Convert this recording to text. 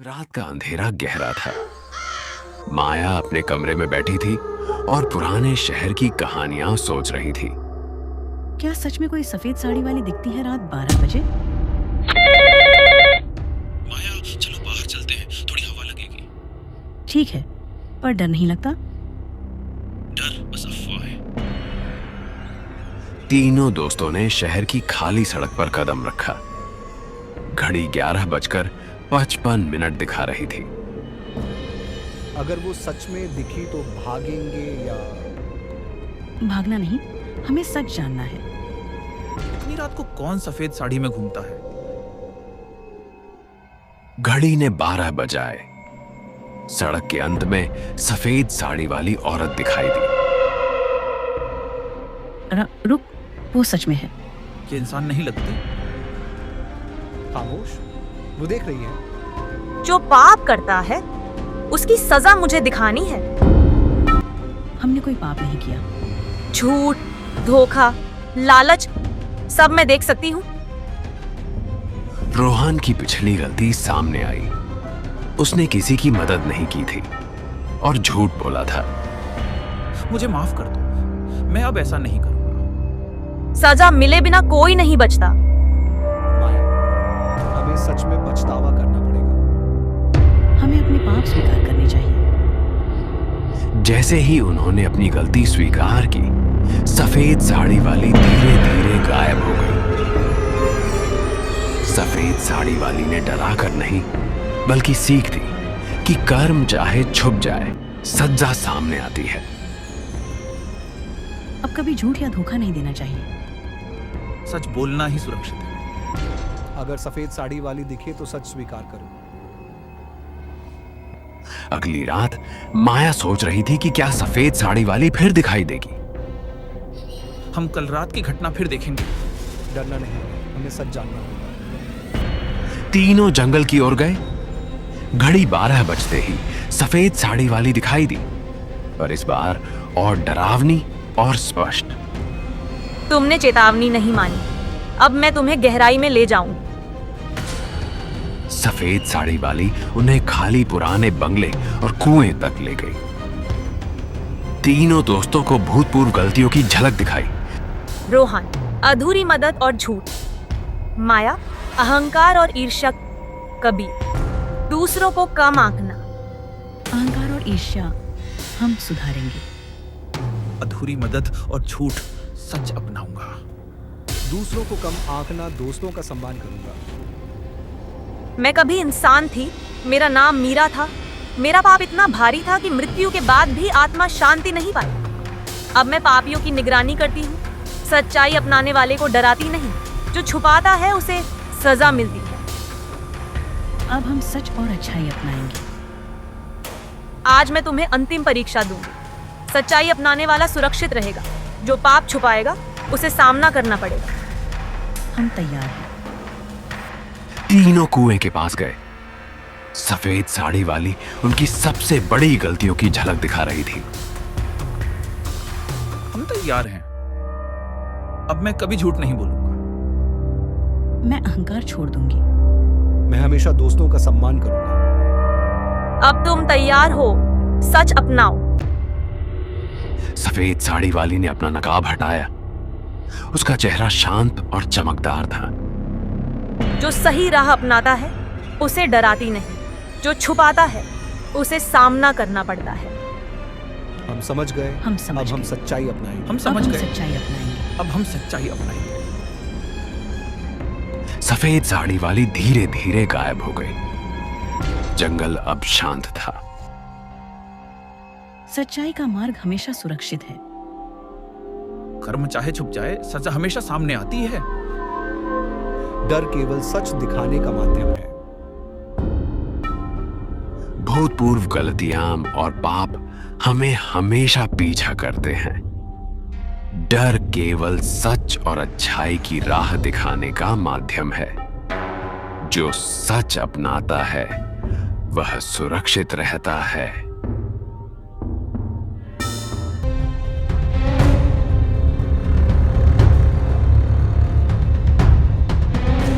रात का अंधेरा गहरा था। माया अपने कमरे में बैठी थी और पुराने शहर की कहानियां सोच रही थी। क्या सच में कोई सफेद साड़ी वाली दिखती है रात 12 बजे? माया, चलो बाहर चलते हैं, थोड़ी हवा लगेगी। ठीक है, पर डर नहीं लगता? डर बस अफवाह है। तीनों दोस्तों ने शहर की खाली सड़क पर कदम रखा। घड़ी 11:55 दिखा रही थी। अगर वो सच में दिखी तो भागेंगे या? भागना नहीं, हमें सच जानना है। इतनी रात को कौन सफेद साड़ी में घूमता है? घड़ी ने 12 बजाए। सड़क के अंत में सफेद साड़ी वाली औरत दिखाई दी। रुक, वो सच में है। ये इंसान नहीं लगती। खामोश, वो देख रही है। जो पाप करता है उसकी सजा मुझे दिखानी है। हमने कोई पाप नहीं किया। झूठ, धोखा, लालच सब मैं देख सकती हूँ। रोहन की पिछली गलती सामने आई। उसने किसी की मदद नहीं की थी और झूठ बोला था। मुझे माफ कर दो, मैं अब ऐसा नहीं करूंगा। सजा मिले बिना कोई नहीं बचता। माया, हमें सच में पछतावा करना पड़ेगा। हमें अपने पाप स्वीकार करने चाहिए। जैसे ही उन्होंने अपनी गलती स्वीकार की, सफेद साड़ी वाली धीरे धीरे गायब हो गई। सफेद साड़ी वाली ने डरा कर नहीं, बल्कि सीख दी कि कर्म चाहे छुप जाए, सजा सामने आती है। अब कभी झूठ या धोखा नहीं देना चाहिए। सच बोलना ही सुरक्षित है। अगर सफेद साड़ी वाली दिखे तो सच स्वीकार करो। अगली रात माया सोच रही थी कि क्या सफेद साड़ी वाली फिर दिखाई देगी। हम कल रात की घटना फिर देखेंगे। डरना नहीं, हमें सच जानना होगा। तीनों जंगल की ओर गए। घड़ी 12 बजते ही सफेद साड़ी वाली दिखाई दी, और इस बार और डरावनी और स्पष्ट। तुमने चेतावनी नहीं मानी, अब मैं तुम्हें गहराई में ले जाऊंगी। सफेद साड़ी वाली उन्हें खाली पुराने बंगले और कुएं तक ले गई। तीनों दोस्तों को भूतपूर्व गलतियों की झलक दिखाई। रोहन, अधूरी मदद और झूठ। माया, अहंकार और ईर्ष्या। कबीर, दूसरों को कम आंकना। अहंकार और ईर्ष्या हम सुधारेंगे। अधूरी मदद और झूठ सच अपनाऊंगा। दूसरों को कम आंकना, दोस्तों का सम्मान करूंगा। मैं कभी इंसान थी, मेरा नाम मीरा था। मेरा पाप इतना भारी था कि मृत्यु के बाद भी आत्मा शांति नहीं पाई। अब मैं पापियों की निगरानी करती हूँ। सच्चाई अपनाने वाले को डराती नहीं, जो छुपाता है उसे सजा मिलती है। अब हम सच और अच्छाई अपनाएंगे। आज मैं तुम्हें अंतिम परीक्षा दूंगी। सच्चाई अपनाने वाला सुरक्षित रहेगा, जो पाप छुपाएगा उसे सामना करना पड़ेगा। हम तैयार हैं। तीनों कुएं के पास गए। सफेद साड़ी वाली उनकी सबसे बड़ी गलतियों की झलक दिखा रही थी। हम तैयार हैं। अब मैं कभी झूठ नहीं बोलूंगा। मैं अहंकार छोड़ दूंगी। मैं हमेशा दोस्तों का सम्मान करूंगा। अब तुम तैयार हो, सच अपनाओ। सफेद साड़ी वाली ने अपना नकाब हटाया। उसका चेहरा शांत और चमकदार था। जो सही राह अपनाता है उसे डराती नहीं, जो छुपाता है उसे सामना करना पड़ता है। हम समझ गए। हम समझ अब हम गए। सच्चाई अपनाएंगे। हम अब समझ हम गए। सच्चाई अपनाएंगे। अब हम सच्चाई अपनाएंगे। सफेद साड़ी वाली धीरे धीरे गायब हो गई। जंगल अब शांत था। सच्चाई का मार्ग हमेशा सुरक्षित है। कर्म चाहे छुप जाए, सजा हमेशा सामने आती है। डर केवल सच दिखाने का माध्यम है। भूतपूर्व गलतियां और पाप हमें हमेशा पीछा करते हैं। डर केवल सच और अच्छाई की राह दिखाने का माध्यम है। जो सच अपनाता है वह सुरक्षित रहता है।